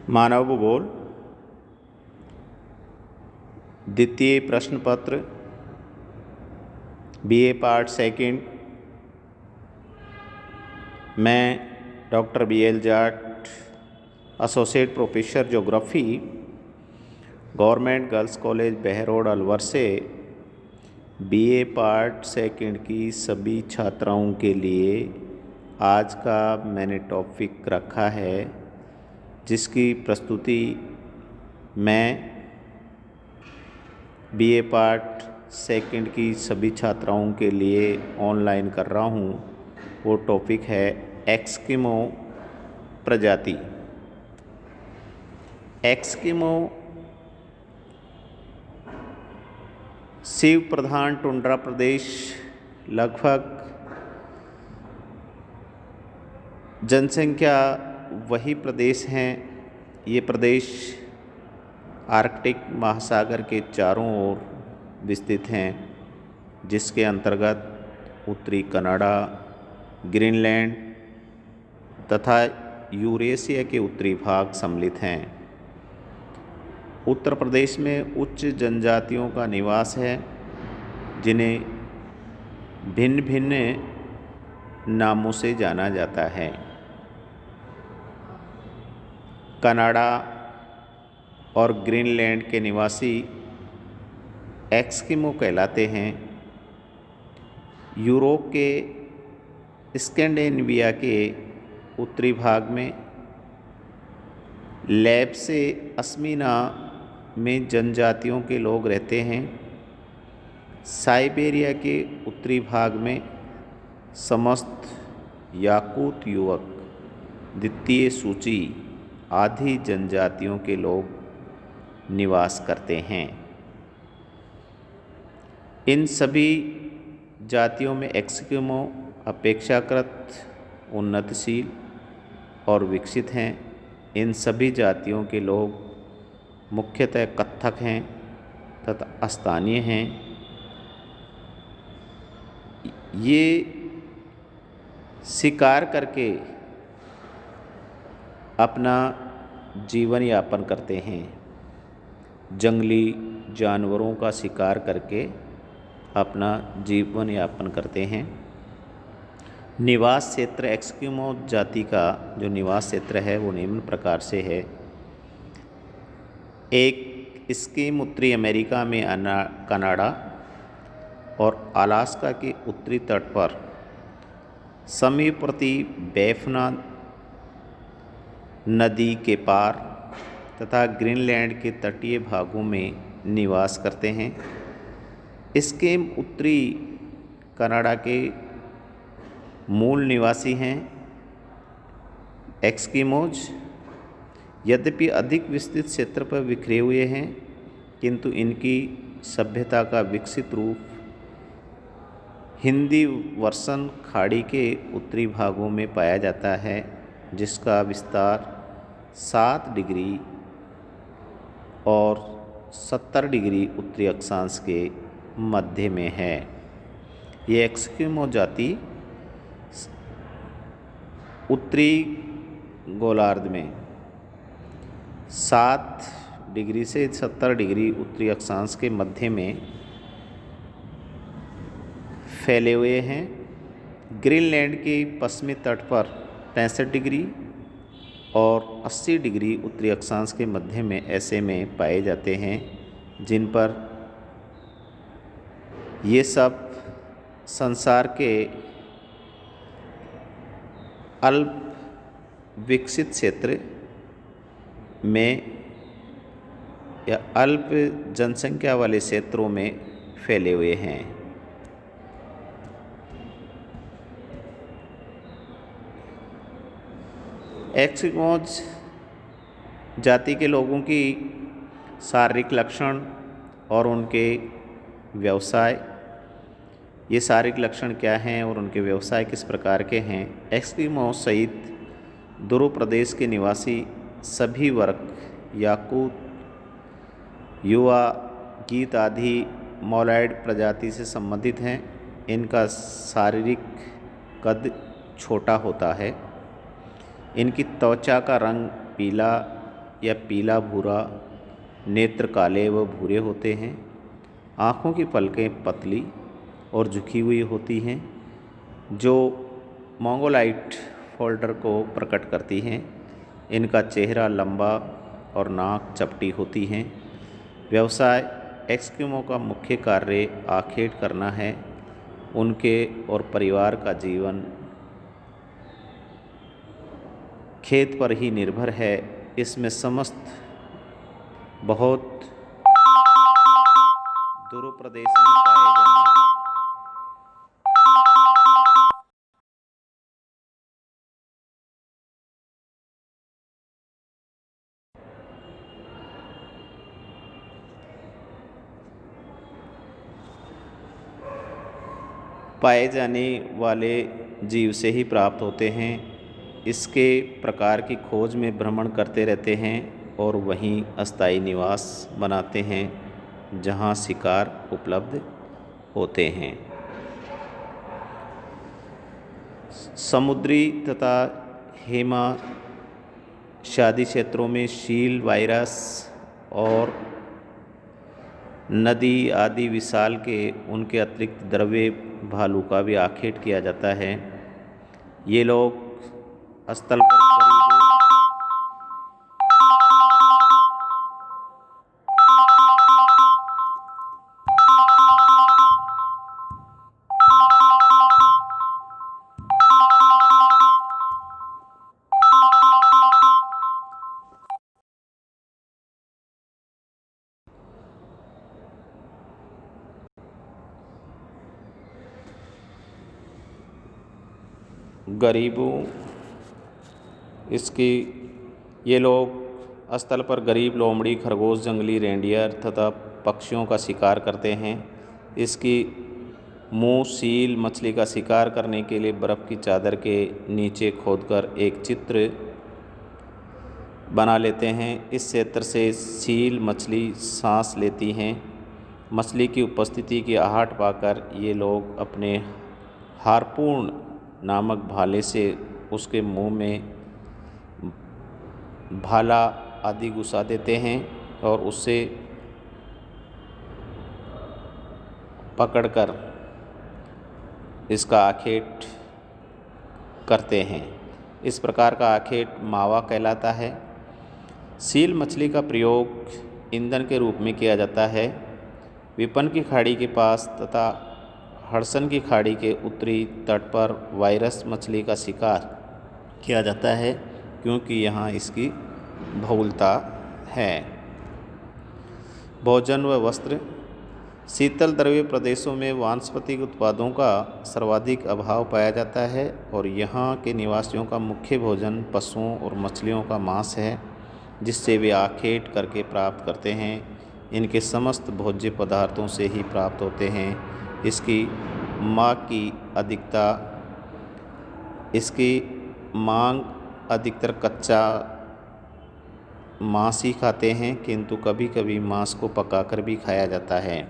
मानव भूगोल द्वितीय प्रश्न पत्र बीए पार्ट सेकंड। मैं doctor BL Jat, associate professor geography, government girls college Behror Alwar से बीए पार्ट सेकंड की सभी छात्राओं के लिए आज का मैंने टॉपिक रखा है, जिसकी प्रस्तुति मैं बीए पार्ट सेकंड की सभी छात्राओं के लिए ऑनलाइन कर रहा हूँ। वो टॉपिक है एस्किमो प्रजाति। एस्किमो शिव प्रधान टुंड्रा प्रदेश, लगभग जनसंख्या वही प्रदेश हैं। ये प्रदेश आर्कटिक महासागर के चारों ओर विस्तृत हैं, जिसके अंतर्गत उत्तरी कनाडा, ग्रीनलैंड तथा यूरेशिया के उत्तरी भाग सम्मिलित हैं। उत्तर प्रदेश में उच्च जनजातियों का निवास है, जिन्हें भिन्न भिन्न नामों से जाना जाता है। कनाडा और ग्रीनलैंड के निवासी एस्किमो कहलाते हैं। यूरोप के स्कैंडिनेविया के उत्तरी भाग में लैब से अस्मिना में जनजातियों के लोग रहते हैं। साइबेरिया के उत्तरी भाग में समस्त याकूत युवक, द्वितीय सूची आदि जनजातियों के लोग निवास करते हैं। इन सभी जातियों में एस्किमो अपेक्षाकृत उन्नतशील और विकसित हैं। इन सभी जातियों के लोग मुख्यतः कत्थक हैं तथा स्थानीय हैं। ये शिकार करके अपना जीवन यापन करते हैं। जंगली जानवरों का शिकार करके अपना जीवन यापन करते हैं। निवास क्षेत्र एस्किमो जाति का जो निवास क्षेत्र है वो निम्न प्रकार से है। एक स्कीम उत्तरी अमेरिका में कनाडा और अलास्का के उत्तरी तट पर समीपवर्ती बैफना नदी के पार तथा ग्रीनलैंड के तटीय भागों में निवास करते हैं। इसके उत्तरी कनाडा के मूल निवासी हैं एस्किमोज। यद्यपि अधिक विस्तृत क्षेत्र पर बिखरे हुए हैं, किंतु इनकी सभ्यता का विकसित रूप हिंदी वर्षन खाड़ी के उत्तरी भागों में पाया जाता है, जिसका विस्तार 7 डिग्री और 70 डिग्री उत्तरी अक्षांश के मध्य में है। ये एस्किमो जाति उत्तरी गोलार्ध में 7 डिग्री से 70 डिग्री उत्तरी अक्षांश के मध्य में फैले हुए हैं। ग्रीनलैंड के पश्चिमी तट पर 65 डिग्री और 80 डिग्री उत्तरी अक्षांश के मध्य में ऐसे में पाए जाते हैं, जिन पर ये सब संसार के अल्प विकसित क्षेत्र में या अल्प जनसंख्या वाले क्षेत्रों में फैले हुए हैं। एस्किमोज जाति के लोगों की शारीरिक लक्षण और उनके व्यवसाय। ये शारीरिक लक्षण क्या हैं और उनके व्यवसाय किस प्रकार के हैं। एस्किमो सहित ध्रुव प्रदेश के निवासी सभी वर्ग याकूत, युवा, गीत आदि मोलॉयड प्रजाति से संबंधित हैं। इनका शारीरिक कद छोटा होता है। इनकी त्वचा का रंग पीला या पीला भूरा, नेत्र काले व भूरे होते हैं। आँखों की पलकें पतली और झुकी हुई होती हैं, जो मोंगोलाइट फोल्डर को प्रकट करती हैं। इनका चेहरा लंबा और नाक चपटी होती हैं। व्यवसाय एस्किमो का मुख्य कार्य आखेट करना है। उनके और परिवार का जीवन खेत पर ही निर्भर है। इसमें समस्त बहुत दूर प्रदेश में पाए जाने वाले जीव से ही प्राप्त होते हैं। इसके प्रकार की खोज में भ्रमण करते रहते हैं और वहीं अस्थायी निवास बनाते हैं जहां शिकार उपलब्ध होते हैं। समुद्री तथा हिमाशादी क्षेत्रों में शील, वायरस और नदी आदि विशाल के उनके अतिरिक्त द्रव्य भालू का भी आखेट किया जाता है। ये लोग स्थल पर गरीबों इसकी ये लोग स्थल पर गरीब, लोमड़ी, खरगोश, जंगली रेंडियर तथा पक्षियों का शिकार करते हैं। इसकी मुंह सील मछली का शिकार करने के लिए बर्फ़ की चादर के नीचे खोदकर एक चित्र बना लेते हैं। इस क्षेत्र से सील मछली सांस लेती हैं। मछली की उपस्थिति की आहट पाकर ये लोग अपने हार्पून नामक भाले से उसके मुंह में भाला आदि घुसा देते हैं और उससे पकड़कर इसका आखेट करते हैं। इस प्रकार का आखेट मावा कहलाता है। सील मछली का प्रयोग ईंधन के रूप में किया जाता है। विपन की खाड़ी के पास तथा हडसन की खाड़ी के उत्तरी तट पर वायरस मछली का शिकार किया जाता है, क्योंकि यहाँ इसकी बहुलता है। भोजन व वस्त्र। शीतल द्रव्य प्रदेशों में वानस्पतिक उत्पादों का सर्वाधिक अभाव पाया जाता है और यहाँ के निवासियों का मुख्य भोजन पशुओं और मछलियों का मांस है, जिससे वे आखेट करके प्राप्त करते हैं। इनके समस्त भोज्य पदार्थों से ही प्राप्त होते हैं। इसकी मांग अधिकतर कच्चा मांस ही खाते हैं, किंतु कभी कभी मांस को पकाकर भी खाया जाता है।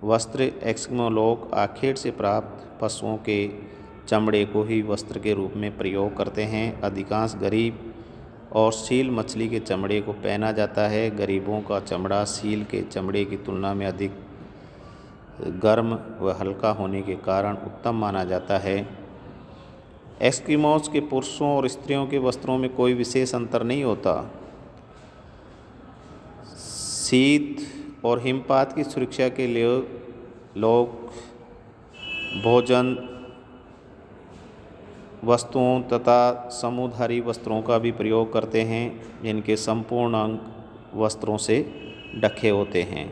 वस्त्र। एस्किमो लोग आखेट से प्राप्त पशुओं के चमड़े को ही वस्त्र के रूप में प्रयोग करते हैं। अधिकांश गरीब और सील मछली के चमड़े को पहना जाता है। गरीबों का चमड़ा सील के चमड़े की तुलना में अधिक गर्म व हल्का होने के कारण उत्तम माना जाता है। एस्किमोज के पुरुषों और स्त्रियों के वस्त्रों में कोई विशेष अंतर नहीं होता। शीत और हिमपात की सुरक्षा के लिए लोग भोजन वस्तुओं तथा समूहधारी वस्त्रों का भी प्रयोग करते हैं, जिनके संपूर्ण अंग वस्त्रों से ढके होते हैं।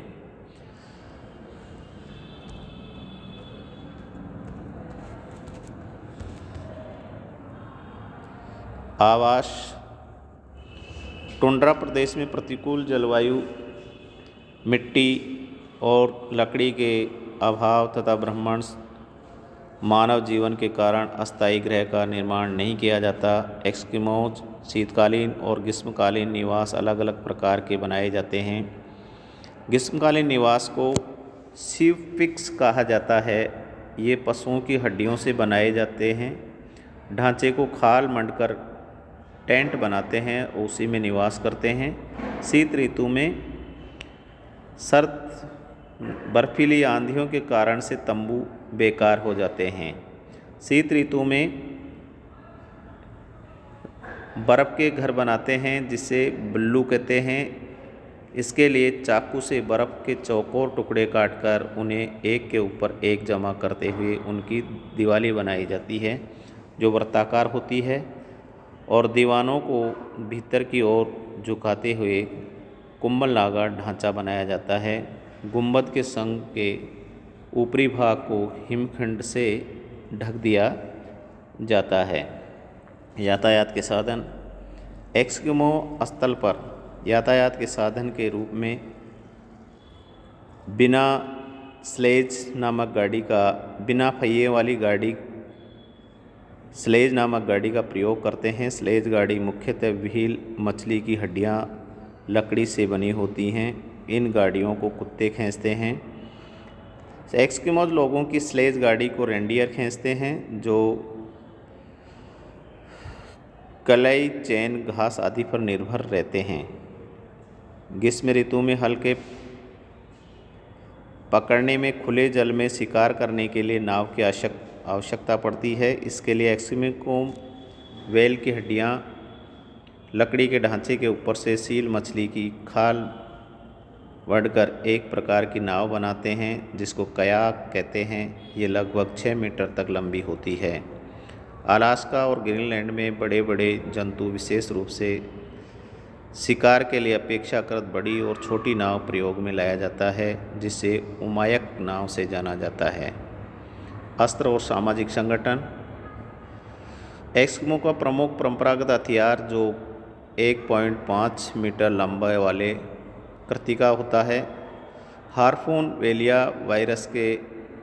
आवास। टुंड्रा प्रदेश में प्रतिकूल जलवायु, मिट्टी और लकड़ी के अभाव तथा भ्रमण मानव जीवन के कारण अस्थायी गृह का निर्माण नहीं किया जाता। एस्किमोज शीतकालीन और ग्रीष्मकालीन निवास अलग अलग प्रकार के बनाए जाते हैं। ग्रीष्मकालीन निवास को शिवपिक्स कहा जाता है। ये पशुओं की हड्डियों से बनाए जाते हैं। ढांचे को खाल मंडकर टेंट बनाते हैं और उसी में निवास करते हैं। शीत ऋतु में सर्द बर्फीली आंधियों के कारण से तंबू बेकार हो जाते हैं। शीत ऋतु में बर्फ़ के घर बनाते हैं जिसे बल्लू कहते हैं। इसके लिए चाकू से बर्फ़ के चौकोर टुकड़े काटकर उन्हें एक के ऊपर एक जमा करते हुए उनकी दीवाली बनाई जाती है जो वृत्ताकार होती है और दीवानों को भीतर की ओर झुकाते हुए कुंभलनाकार ढांचा बनाया जाता है। गुंबद के संग के ऊपरी भाग को हिमखंड से ढक दिया जाता है। यातायात के साधन। एस्किमो स्थल पर यातायात के साधन के रूप में बिना पहिए वाली गाड़ी स्लेज नामक गाड़ी का प्रयोग करते हैं। स्लेज गाड़ी मुख्यतः व्हील मछली की हड्डियां लकड़ी से बनी होती हैं। इन गाड़ियों को कुत्ते खींचते हैं। एस्किमोज लोगों की स्लेज गाड़ी को रेंडियर खींचते हैं जो कलाई, चैन, घास आदि पर निर्भर रहते हैं। ग्रीष्म ऋतु में हल्के पकड़ने में खुले जल में शिकार करने के लिए नाव की आवश्यकता पड़ती है। इसके लिए एस्किमो व्हेल की हड्डियां लकड़ी के ढांचे के ऊपर से सील मछली की खाल वढ़कर एक प्रकार की नाव बनाते हैं जिसको कयाक कहते हैं। ये लगभग 6 मीटर तक लंबी होती है। अलास्का और ग्रीनलैंड में बड़े बड़े जंतु विशेष रूप से शिकार के लिए अपेक्षाकृत बड़ी और छोटी नाव प्रयोग में लाया जाता है जिसे उमायक नाव से जाना जाता है। अस्त्र और सामाजिक संगठन। एस्किमो का प्रमुख परंपरागत हथियार जो 1.5 मीटर लंबाई वाले कृतिका होता है। हार्पून वेलिया वायरस के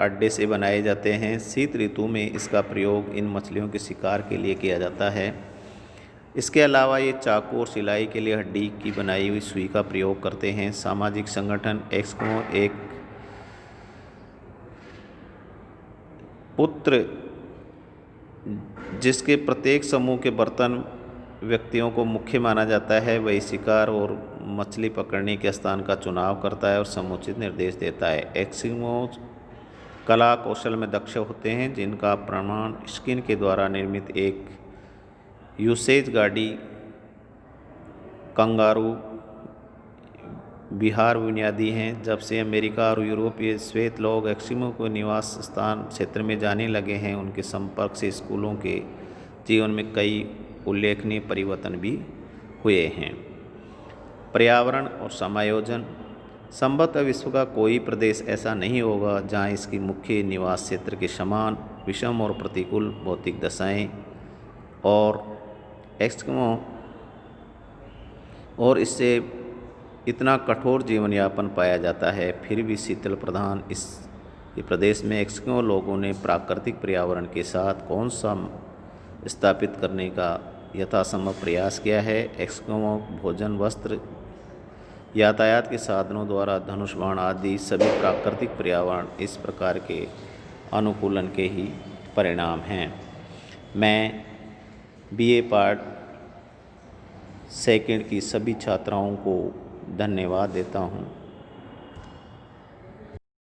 अड्डे से बनाए जाते हैं। शीत ऋतु में इसका प्रयोग इन मछलियों के शिकार के लिए किया जाता है। इसके अलावा ये चाकू और सिलाई के लिए हड्डी की बनाई हुई सुई का प्रयोग करते हैं। सामाजिक संगठन। एस्किमो एक पुत्र जिसके प्रत्येक समूह के बर्तन व्यक्तियों को मुख्य माना जाता है, वही शिकार और मछली पकड़ने के स्थान का चुनाव करता है और समुचित निर्देश देता है। एस्किमो कला कौशल में दक्ष होते हैं जिनका प्रमाण स्किन के द्वारा निर्मित एक यूसेज गाड़ी, कंगारू विहार बुनियादी हैं। जब से अमेरिका और यूरोपीय श्वेत लोग एस्किमो को निवास स्थान क्षेत्र में जाने लगे हैं, उनके संपर्क से स्कूलों के जीवन में कई उल्लेखनीय परिवर्तन भी हुए हैं। पर्यावरण और समायोजन। संभवतः विश्व का कोई प्रदेश ऐसा नहीं होगा जहां इसकी मुख्य निवास क्षेत्र के समान विषम और प्रतिकूल भौतिक दशाएं और एस्किमो और इससे इतना कठोर जीवन यापन पाया जाता है। फिर भी शीतल प्रधान इस प्रदेश में एस्किमो लोगों ने प्राकृतिक पर्यावरण के साथ कौन सा स्थापित करने का यथासंभव प्रयास किया है। एस्किमो भोजन, वस्त्र, यातायात के साधनों द्वारा धनुष बाण आदि सभी प्राकृतिक पर्यावरण इस प्रकार के अनुकूलन के ही परिणाम हैं। मैं BA पार्ट सेकंड की सभी छात्राओं को धन्यवाद देता हूँ।